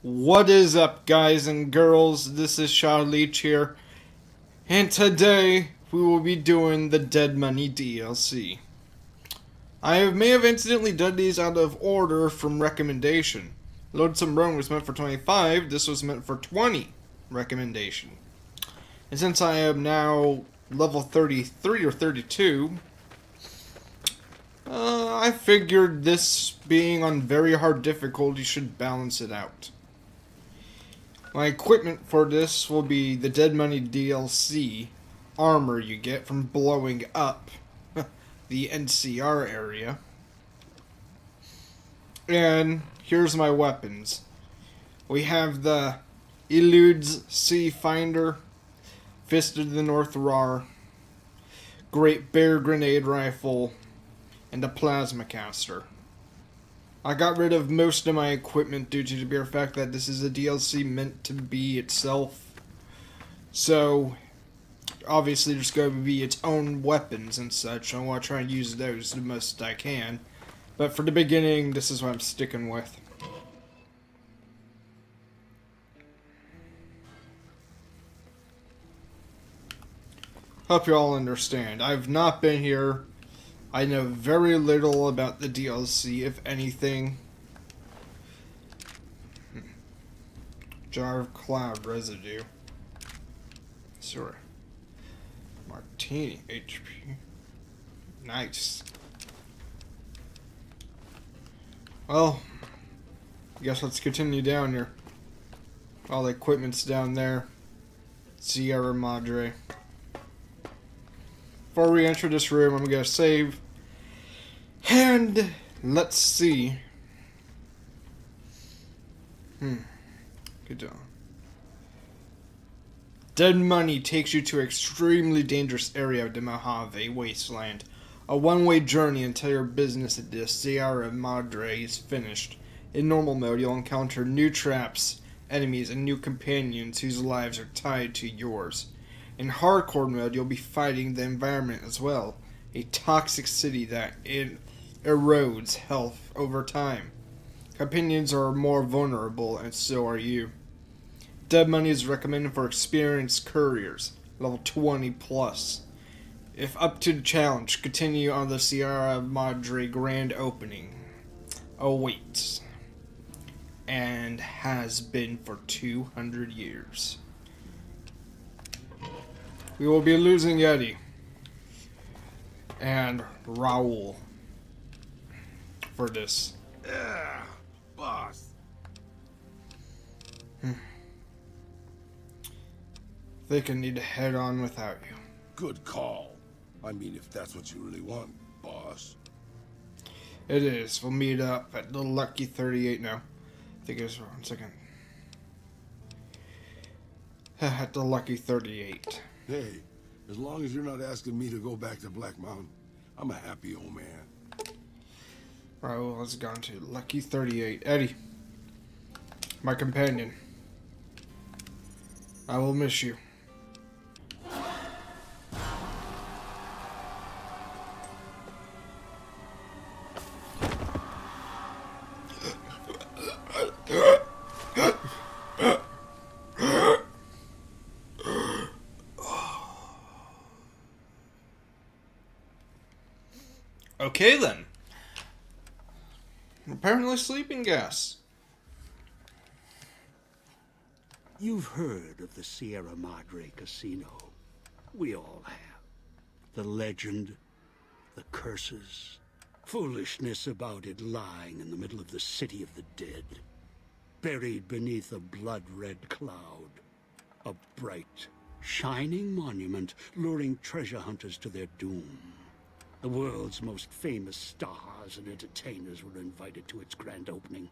What is up, guys and girls? This is Shodleech here, and today we will be doing the Dead Money DLC. May have incidentally done these out of order from recommendation. Lonesome Run was meant for 25, this was meant for 20 recommendation. And since I am now level 33 or 32, I figured this being on very hard difficulty should balance it out. My equipment for this will be the Dead Money DLC armor you get from blowing up the NCR area. And here's my weapons. We have the Eludes Sea Finder, Fist of the North Rar, Great Bear Grenade Rifle, and a Plasma Caster. I got rid of most of my equipment due to the mere fact that this is a DLC meant to be itself. So, obviously there's going to be its own weapons and such. I want to try and use those the most I can. But for the beginning, this is what I'm sticking with. Hope you all understand. I've not been here. I know very little about the DLC, if anything. Jar of cloud residue. Sure. Martini HP. Nice. Well, I guess let's continue down here. All the equipment's down there. Sierra Madre. Before we enter this room, I'm going to save. And let's see. Good job. Dead Money takes you to an extremely dangerous area of the Mojave Wasteland. A one-way journey until your business at the Sierra Madre is finished. In normal mode, you'll encounter new traps, enemies, and new companions whose lives are tied to yours. In hardcore mode, you'll be fighting the environment as well. A toxic city that erodes health over time. Companions are more vulnerable, and so are you. Dead Money is recommended for experienced couriers, level 20 plus. If up to the challenge, continue on the Sierra Madre grand opening. Awaits. And has been for 200 years. We will be losing Yeti and Raoul for this. Yeah, boss. Think I need to head on without you. Good call. I mean, if that's what you really want, boss. It is. We'll meet up at the Lucky 38 now. I think it's 1 second. At the Lucky 38. Hey, as long as you're not asking me to go back to Black Mountain, I'm a happy old man. Right, well, let's go on to Lucky 38. Eddie, my companion. I will miss you. Okay then. Apparently sleeping gas. You've heard of the Sierra Madre Casino. We all have. The legend, the curses, foolishness about it lying in the middle of the city of the dead. Buried beneath a blood-red cloud. A bright, shining monument luring treasure hunters to their doom. The world's most famous stars and entertainers were invited to its grand opening.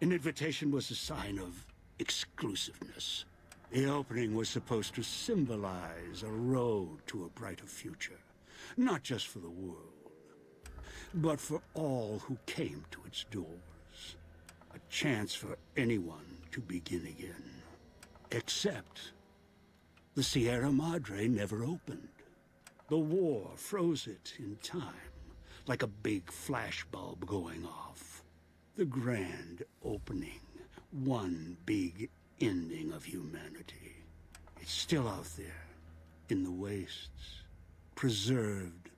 An invitation was a sign of exclusiveness. The opening was supposed to symbolize a road to a brighter future. Not just for the world, but for all who came to its doors. A chance for anyone to begin again. Except the Sierra Madre never opened. The war froze it in time, like a big flashbulb going off. The grand opening one big ending of humanity. It's still out there, in the wastes, preserved,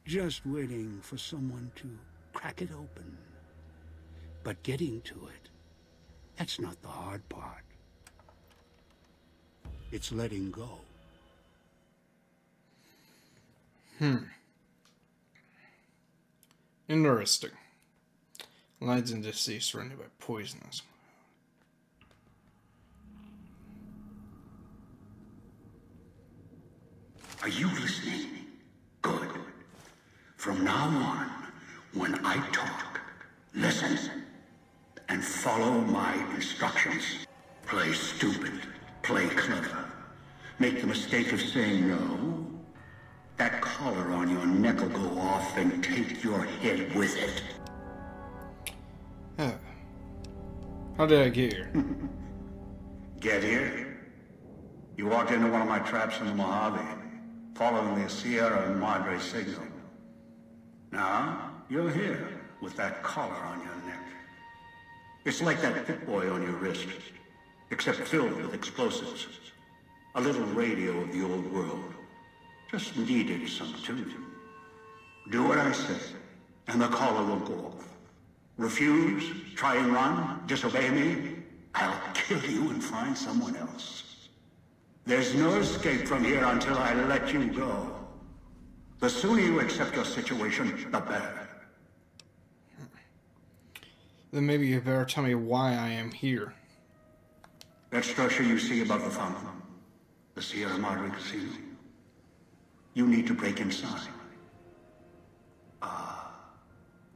just waiting for someone to crack it open. But getting to it, that's not the hard part. It's letting go. Interesting. Lives in disease surrounded by poisons. Are you listening? Good. From now on, when I talk, listen and follow my instructions. Play stupid, play clever. Make the mistake of saying no. That collar on your neck will go off and take your head with it. How did I get here? Get here? You walked into one of my traps in the Mojave, following the Sierra Madre signal. Now, you're here, with that collar on your neck. It's like that Pip-Boy on your wrist, except filled with explosives. A little radio of the old world. Just needed some tuning. Do what I say, and the collar will go off. Refuse, try and run, disobey me, I'll kill you and find someone else. There's no escape from here until I let you go. The sooner you accept your situation, the better. Then maybe you better tell me why I am here. That structure you see above the fountain, the Sierra Madre Casino. You need to break inside.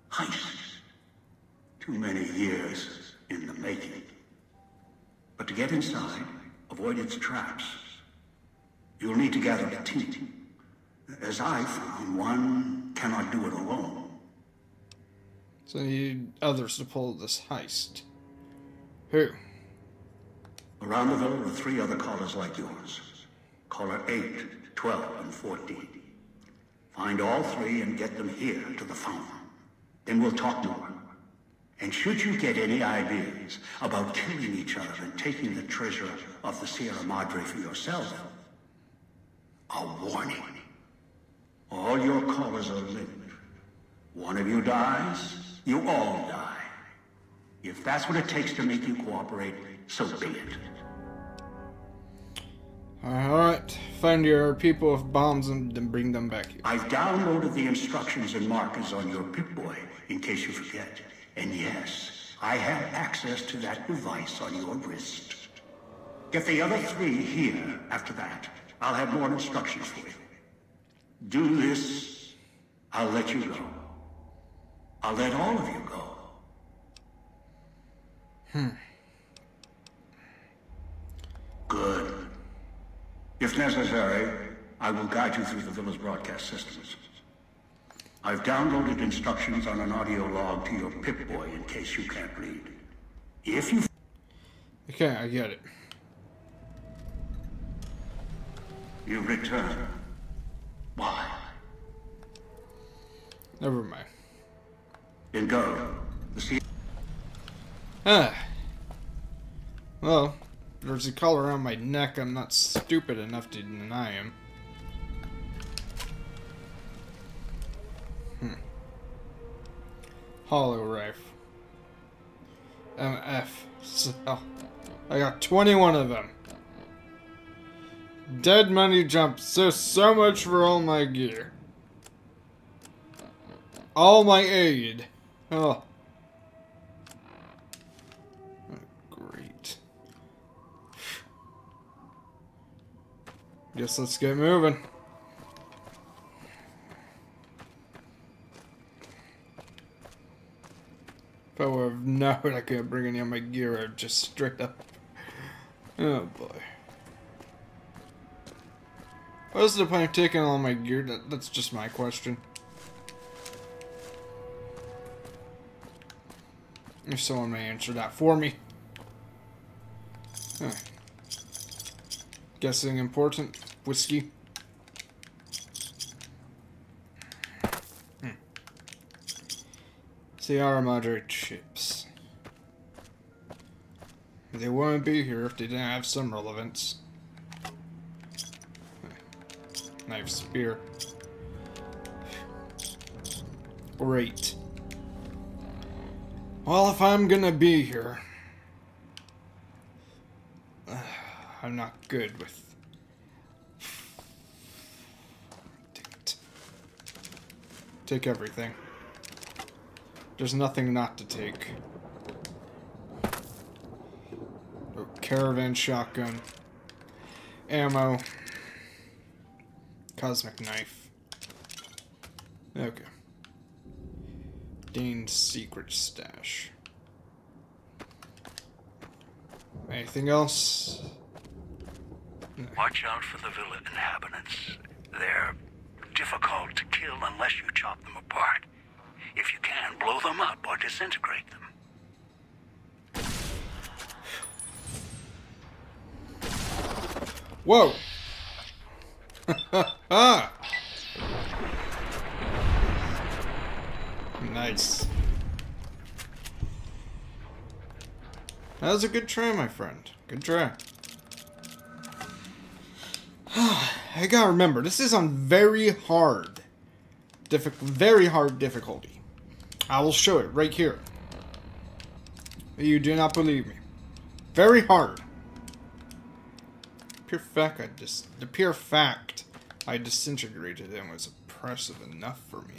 Heist. Too many years in the making. But to get inside, avoid its traps, you'll need to gather a team. As I found, one cannot do it alone. So you need others to pull this heist. Who? Around the villa are 3 other collars like yours. Collar 8, 12, and 14. Find all 3 and get them here to the fountain. Then we'll talk more. And should you get any ideas about killing each other and taking the treasure of the Sierra Madre for yourself, a warning. All your collars are linked. One of you dies, you all die. If that's what it takes to make you cooperate, so be it. Alright, find your people with bombs and then bring them back here. I've downloaded the instructions and markers on your Pip-Boy, in case you forget. And yes, I have access to that device on your wrist. Get the other 3 here after that. I'll have more instructions for you. Do this, I'll let you go. I'll let all of you go. Good. If necessary, I will guide you through the villa's broadcast systems. I've downloaded instructions on an audio log to your Pip-Boy in case you can't read. If you... Okay, I get it. You return. Why? Never mind. Then go. Well, there's a collar around my neck. I'm not stupid enough to deny him. Hollow rifle. MF. So, I got 21 of them. Dead money jumps. So much for all my gear. All my aid. Oh. Great. Guess let's get moving. If I would have known I couldn't bring any of my gear, I'd just straight up. Oh boy. What's the point of taking all my gear? That's just my question. If someone may answer that for me. Huh. Guessing important. Whiskey. Sierra Madre chips. They wouldn't be here if they didn't have some relevance. Knife, spear. Great. Well, if I'm gonna be here, I'm not good with... Take it. Take everything. There's nothing not to take. Oh, caravan shotgun. Ammo. Cosmic knife. Okay. Dane's secret stash. Anything else? No. Watch out for the villa inhabitants. They're difficult to kill unless you chop them apart. If you can, blow them up or disintegrate them. Whoa! Ah! Nice. That was a good try, my friend. Good try. I gotta remember, this is on very hard difficulty. I will show it right here. You do not believe me. Very hard. The pure fact I disintegrated him was impressive enough for me.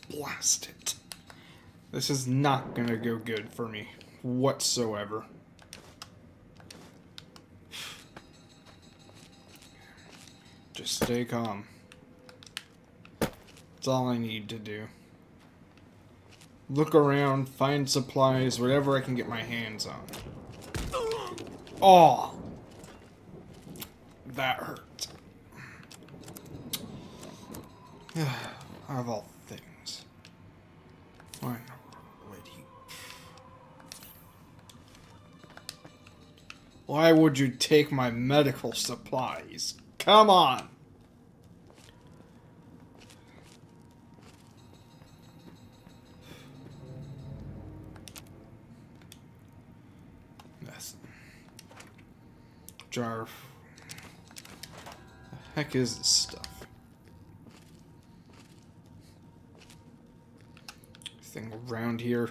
Blast it. This is not gonna go good for me whatsoever. Just stay calm. That's all I need to do. Look around, find supplies, whatever I can get my hands on. Oh! That hurt. Out of all things. Why would he? Why would you take my medical supplies? Come on! Yes. Jar of... The heck is this stuff? Thing around here.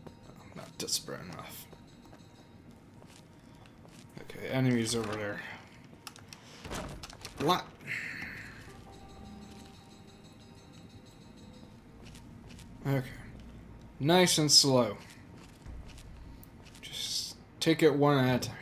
I'm not desperate enough. Okay, enemies over there. What? Okay. Nice and slow. Just take it one at a time.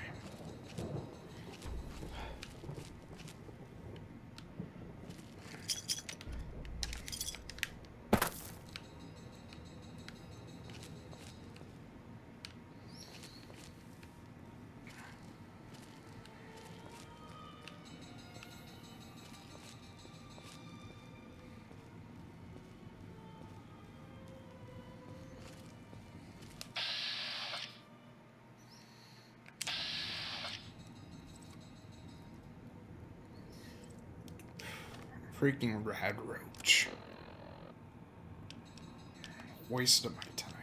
Freaking rad roach. Waste of my time.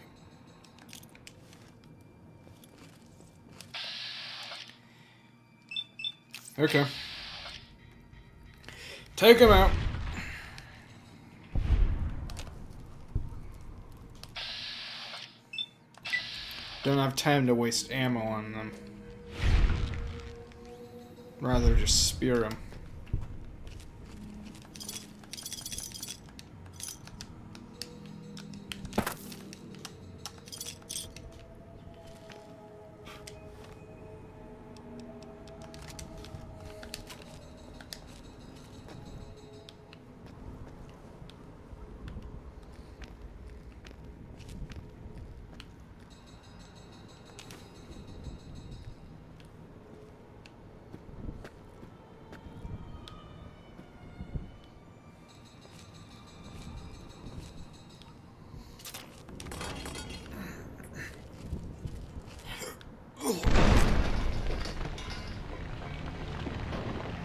Okay. Take him out. Don't have time to waste ammo on them. Rather just spear them.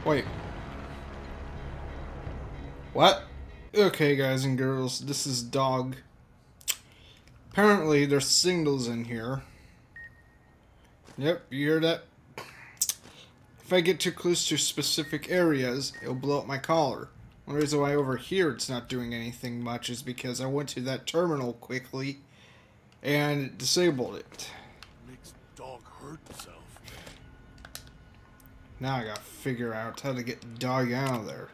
Wait. What? Okay, guys and girls, this is Dog. Apparently, there's signals in here. Yep, you hear that? If I get too close to specific areas, it'll blow up my collar. One reason why over here it's not doing anything much is because I went to that terminal quickly and it disabled it. Makes dog hurt himself. Now I gotta figure out how to get Dog out of there.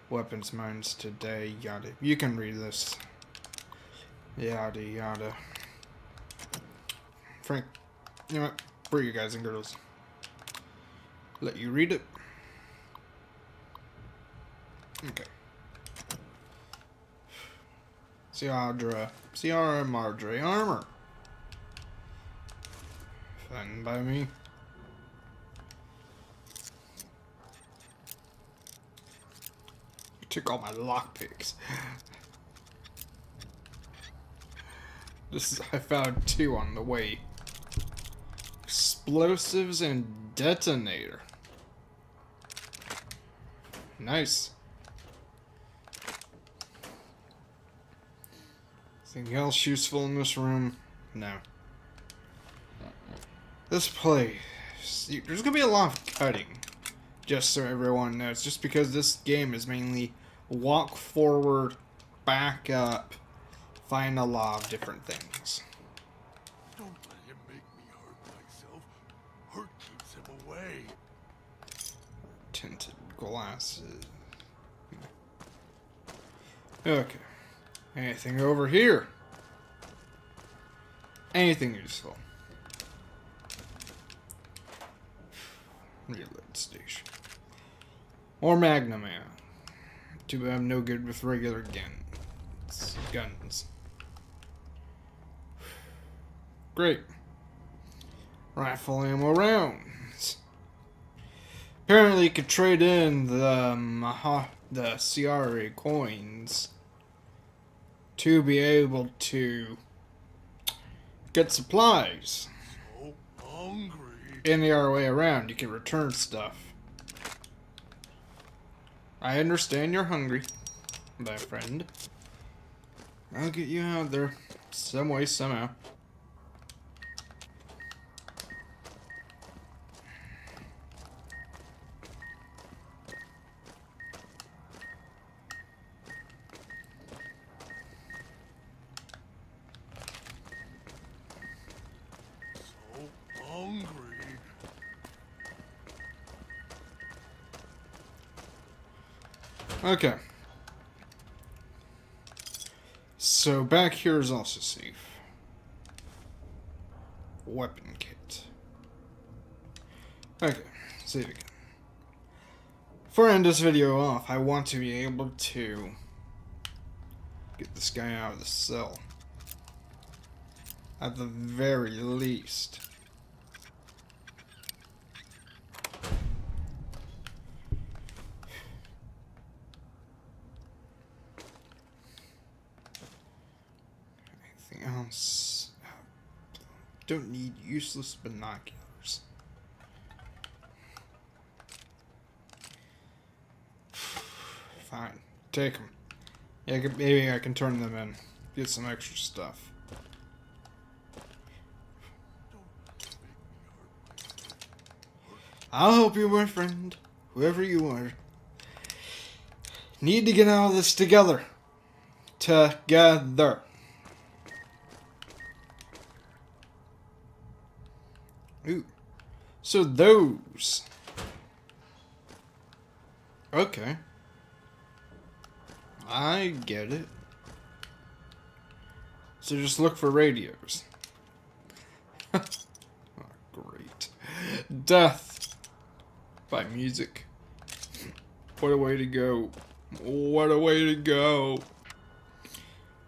Weapons mines today, yada. You can read this. Yada yada. Frank, you know what? For you guys and girls. Let you read it. Okay. Sierra Madre armor. Fine by me. You took all my lockpicks. I found 2 on the way. Explosives and detonator. Nice. Anything else useful in this room? No. This place. There's gonna be a lot of cutting. Just so everyone knows. Just because this game is mainly walk forward, back up, find a lot of different things. Don't let him make me hurt myself. Hurt keeps him away. Tinted glasses. Okay. Anything over here? Anything useful? Reload station. Or Magnum ammo. Too bad I'm no good with regular guns. Great. Rifle ammo rounds. Apparently you could trade in the Sierra coins to be able to get supplies. So hungry. Any other way around, you can return stuff. I understand you're hungry, my friend. I'll get you out there some way, somehow. So hungry. Okay. So back here is also safe. Weapon kit. Okay, save again. Before I end this video off, I want to be able to get this guy out of the cell. At the very least. Anything else? Don't need useless binoculars. Fine. Take them. Yeah, maybe I can turn them in. Get some extra stuff. I'll help you, my friend. Whoever you are. Need to get out of this together. Together. Ooh. So those. Okay. I get it. So just look for radios. Oh, great. Death. By music. What a way to go. What a way to go.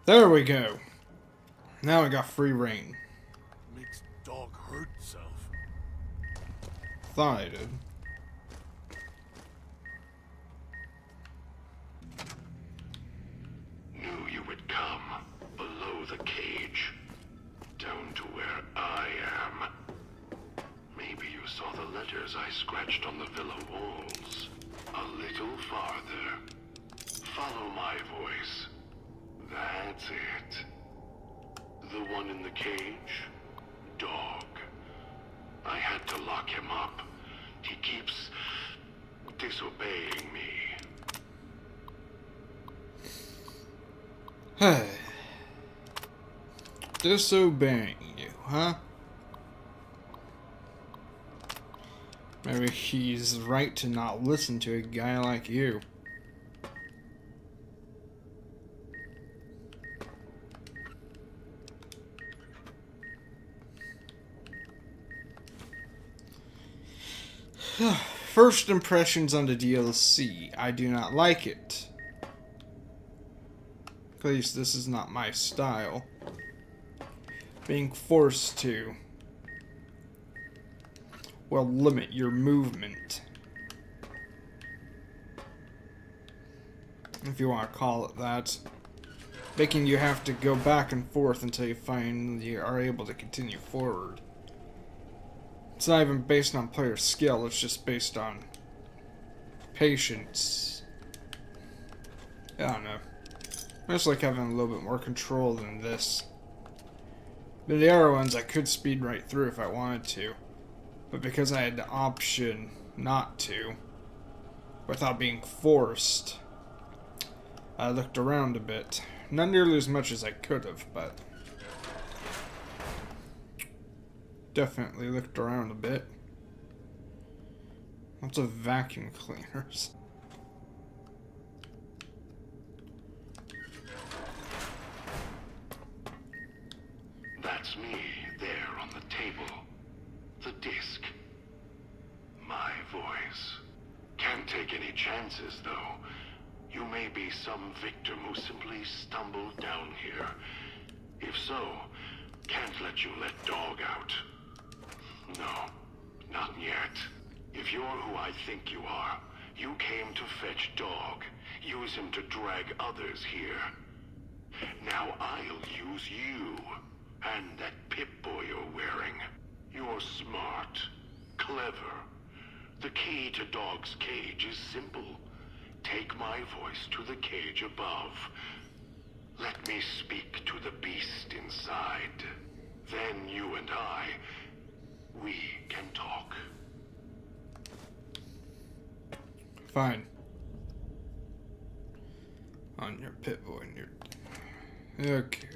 There we go. Now I got free reign. Makes dog hurt himself. Thought I did. Knew you would come. Below the cage. Down to where I am. Maybe you saw the letters I scratched on the villa walls. That's it. The one in the cage? Dog. I had to lock him up. He keeps disobeying me. Disobeying you, huh? Maybe he's right to not listen to a guy like you. First impressions on the DLC. I do not like it. At least this is not my style. Being forced to, well, limit your movement, if you want to call it that. Making you have to go back and forth until you finally are able to continue forward. It's not even based on player skill, it's just based on patience. I don't know. I just like having a little bit more control than this. The other ones I could speed right through if I wanted to, but because I had the option not to, without being forced, I looked around a bit. Not nearly as much as I could have, but definitely looked around a bit. Lots of vacuum cleaners. That's me, there on the table. The disc. My voice. Can't take any chances, though. You may be some victim who simply stumbled down here. If so, can't let you let Dog out. No, not yet. If you're who I think you are, you came to fetch Dog. Use him to drag others here. Now I'll use you. And that Pip-Boy you're wearing. You're smart. Clever. The key to Dog's cage is simple. Take my voice to the cage above. Let me speak to the beast inside. Then you and I, we can talk. Fine. On your Pip-Boy and your... Okay.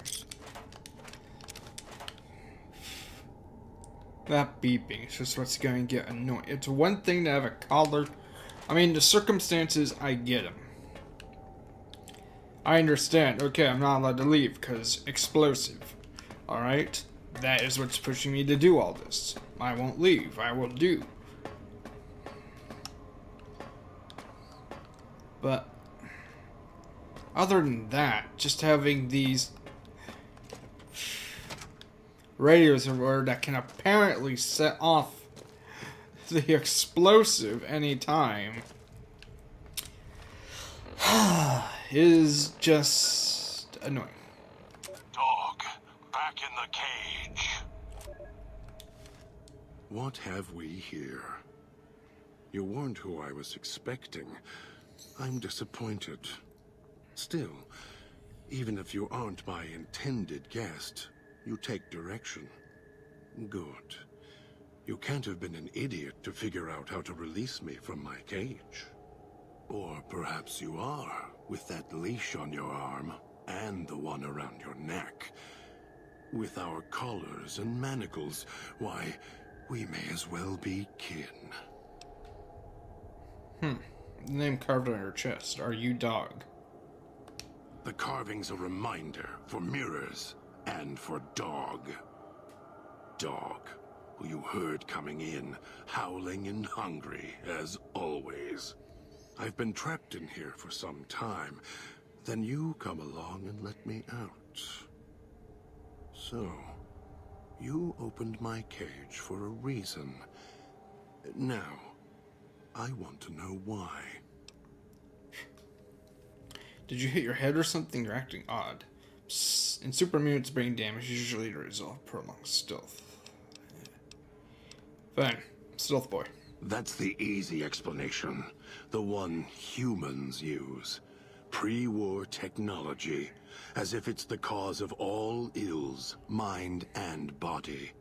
That beeping is just what's going to get annoying. It's one thing to have a collar. I mean, the circumstances, I get them. I understand. Okay, I'm not allowed to leave because explosive. Alright? That is what's pushing me to do all this. I won't leave. I will do. But other than that, just having these radios that can apparently set off the explosive anytime is just annoying. Dog, back in the cage. What have we here? You weren't who I was expecting. I'm disappointed. Still, even if you aren't my intended guest, you take direction. Good. You can't have been an idiot to figure out how to release me from my cage. Or perhaps you are, with that leash on your arm, and the one around your neck. With our collars and manacles, why, we may as well be kin. Name carved on your chest. Are you Dog? The carving's a reminder for mirrors and for Dog. Dog, who you heard coming in, howling and hungry, as always. I've been trapped in here for some time. Then you come along and let me out. So, you opened my cage for a reason. Now, I want to know why. Did you hit your head or something? You're acting odd. Psst. In super mutants, brain damage is usually the result of prolonged stealth. Fine. Stealth boy. That's the easy explanation. The one humans use. pre-war technology, as if it's the cause of all ills, mind and body.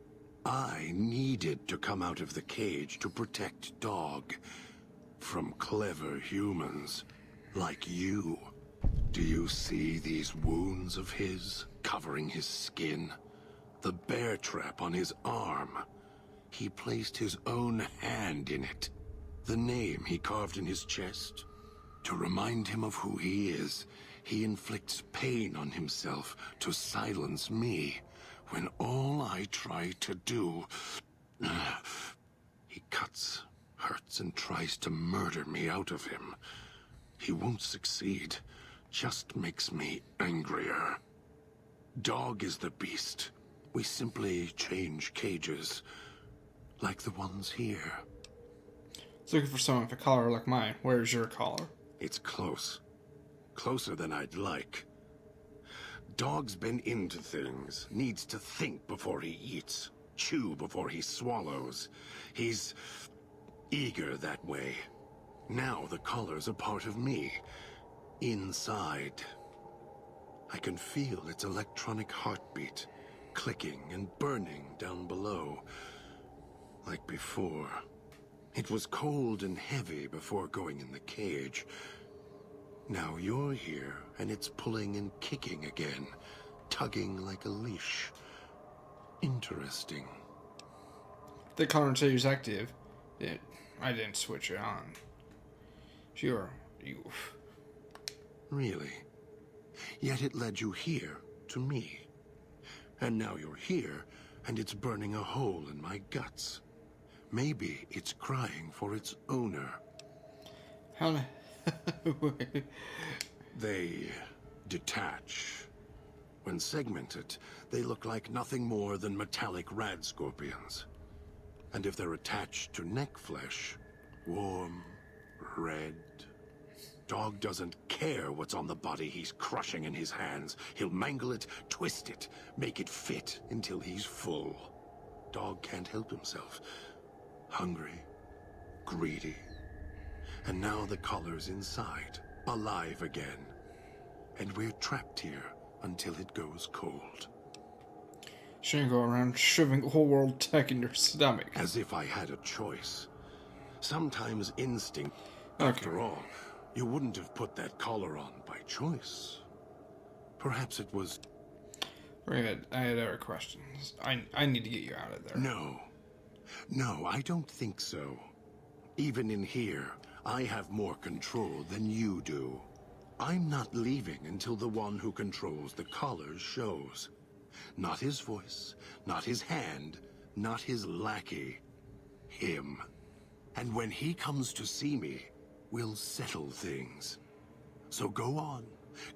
I needed to come out of the cage to protect Dog from clever humans like you. Do you see these wounds of his covering his skin? The bear trap on his arm. He placed his own hand in it. The name he carved in his chest. To remind him of who he is, he inflicts pain on himself to silence me, when all I try to do... He cuts, hurts, and tries to murder me out of him. He won't succeed, just makes me angrier. Dog is the beast. We simply change cages, like the ones here. It's looking for someone with a collar like mine. Where's your collar? It's close. Closer than I'd like. Dog's been into things. Needs to think before he eats. Chew before he swallows. He's eager that way. Now the collar's a part of me. Inside. I can feel its electronic heartbeat. Clicking and burning down below. Like before. It was cold and heavy before going in the cage. Now you're here, and it's pulling and kicking again. Tugging like a leash. Interesting. The collar until it's active. I didn't switch it on. Sure, you... Really? Yet it led you here, to me. And now you're here, and it's burning a hole in my guts. Maybe it's crying for its owner. How... They detach. When segmented, they look like nothing more than metallic rad scorpions. And if they're attached to neck flesh, warm, red... Dog doesn't care what's on the body he's crushing in his hands. He'll mangle it, twist it, make it fit until he's full. Dog can't help himself. Hungry, greedy. And now the collar's inside, alive again. And we're trapped here until it goes cold. Shouldn't go around shoving the whole world tech in your stomach. As if I had a choice. Sometimes instinct. Okay. After all, you wouldn't have put that collar on by choice. Perhaps it was... I had other questions. I need to get you out of there. No. No, I don't think so. Even in here, I have more control than you do. I'm not leaving until the one who controls the collars shows. Not his voice, not his hand, not his lackey. Him. And when he comes to see me, we'll settle things. So go on.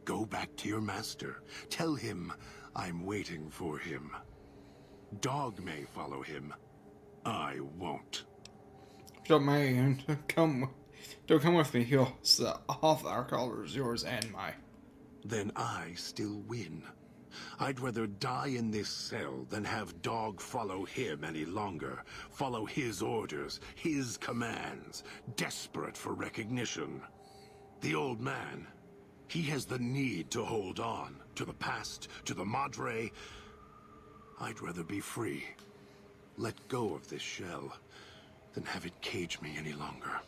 Go back to your master. Tell him I'm waiting for him. Dog may follow him. I won't. Don't mind. Don't come with me. He'll set off our collars, yours and mine. Then I still win. I'd rather die in this cell than have Dog follow him any longer. Follow his orders, his commands, desperate for recognition. The old man, he has the need to hold on to the past, to the Madre. I'd rather be free. Let go of this shell than have it cage me any longer.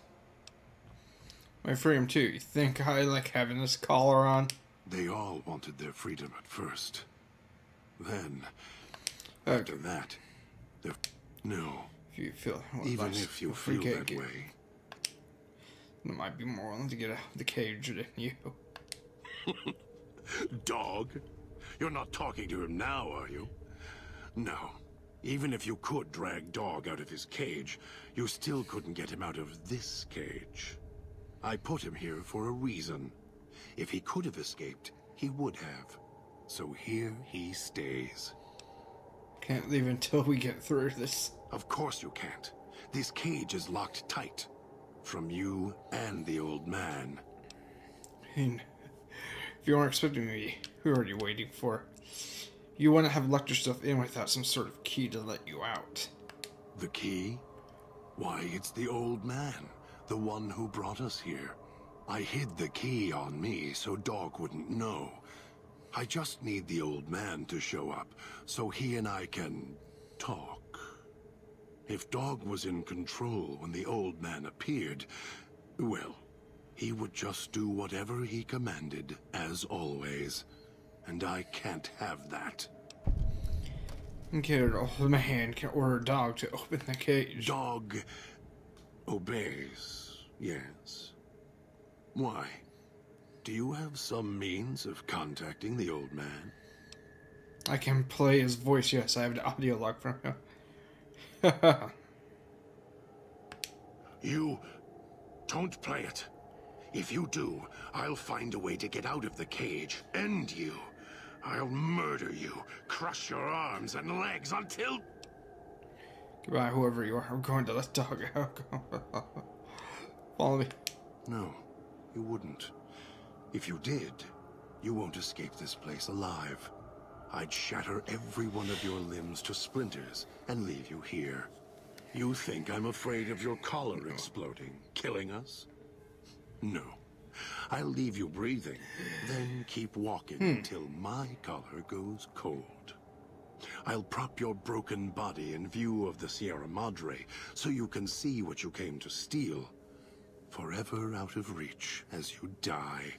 My freedom too. You think I like having this collar on? They all wanted their freedom at first. Then, after that, no. If you feel Even if you feel that way. I might be more willing to get out of the cage than you. Dog? You're not talking to him now, are you? No. Even if you could drag Dog out of his cage, you still couldn't get him out of this cage. I put him here for a reason. If he could have escaped, he would have. So here he stays. Can't leave until we get through this. Of course you can't. This cage is locked tight. From you and the old man. If you weren't expecting me, who are you waiting for? You wouldn't have locked yourself in without some sort of key to let you out. The key? Why, it's the old man. The one who brought us here. I hid the key on me so Dog wouldn't know. I just need the old man to show up so he and I can talk. If Dog was in control when the old man appeared, well, he would just do whatever he commanded, as always. And I can't have that. Okay, an old man can order a dog to open the cage. Dog obeys, yes. Why? Do you have some means of contacting the old man? I can play his voice, yes, I have the audio log from him. You don't play it. If you do, I'll find a way to get out of the cage. End you. I'll murder you, crush your arms and legs until... Goodbye, whoever you are. I'm going to let dog out. Follow me. No, you wouldn't. If you did, you won't escape this place alive. I'd shatter every one of your limbs to splinters and leave you here. You think I'm afraid of your collar exploding, killing us? No. I'll leave you breathing, then keep walking until my collar goes cold. I'll prop your broken body in view of the Sierra Madre so you can see what you came to steal. Forever out of reach as you die.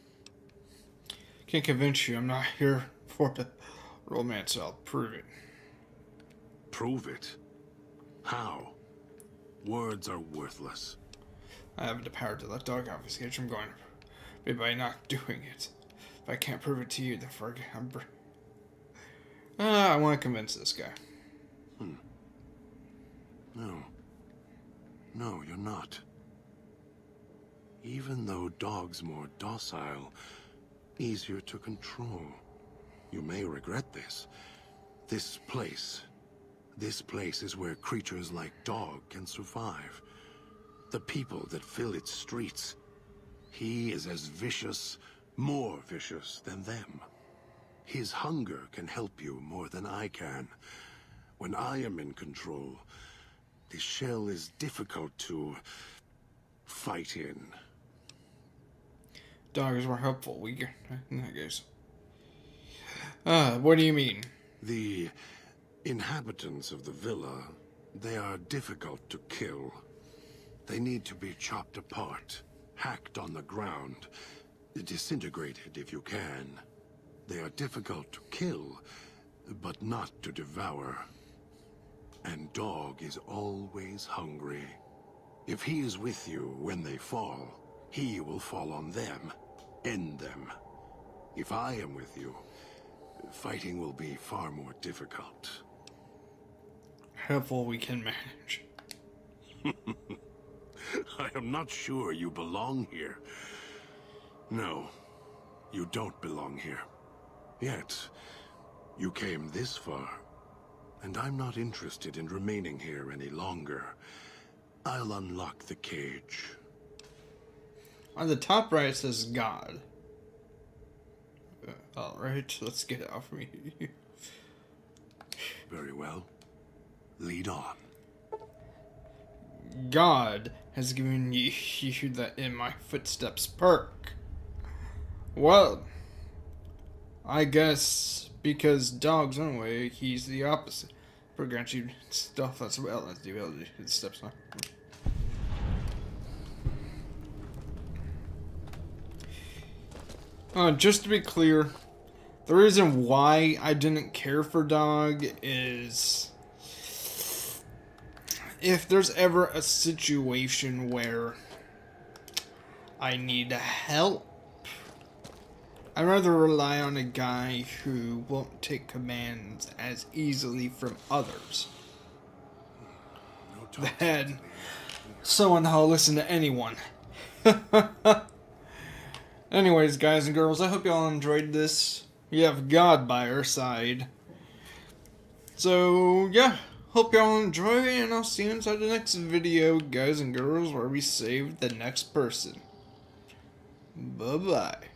Can't convince you. I'm not here for the romance. I'll prove it. Prove it? How? Words are worthless. I have the power to let dog out of his cage. I'm going to by not doing it. If I can't prove it to you, then forget. I want to convince this guy. No. No, you're not. Even though Dog's more docile, easier to control. You may regret this. This place is where creatures like Dog can survive. The people that fill its streets. He is as vicious, more vicious than them. His hunger can help you more than I can. When I am in control, the shell is difficult to fight in. Dog is more helpful, weaker in that case. What do you mean? The inhabitants of the villa, they are difficult to kill. They need to be chopped apart, hacked on the ground, disintegrated if you can. They are difficult to kill, but not to devour. And Dog is always hungry. If he is with you when they fall, he will fall on them, end them. If I am with you, fighting will be far more difficult. Helpful we can manage. I am not sure you belong here. No, you don't belong here. Yet, you came this far, and I'm not interested in remaining here any longer. I'll unlock the cage. On the top right it says God. Alright, let's get it off me. Very well. Lead on. God has given you the In My Footsteps perk. Well, I guess because Dog's one way, he's the opposite. For grant you stuff that's well as the ability to steps on. Just to be clear, the reason why I didn't care for Dog is if there's ever a situation where I need help, I'd rather rely on a guy who won't take commands as easily from others than someone that'll listen to anyone. Anyways, guys and girls, I hope y'all enjoyed this. We have God by our side. So, yeah. Hope y'all enjoy, and I'll see you inside the next video, guys and girls, where we save the next person. Bye-bye.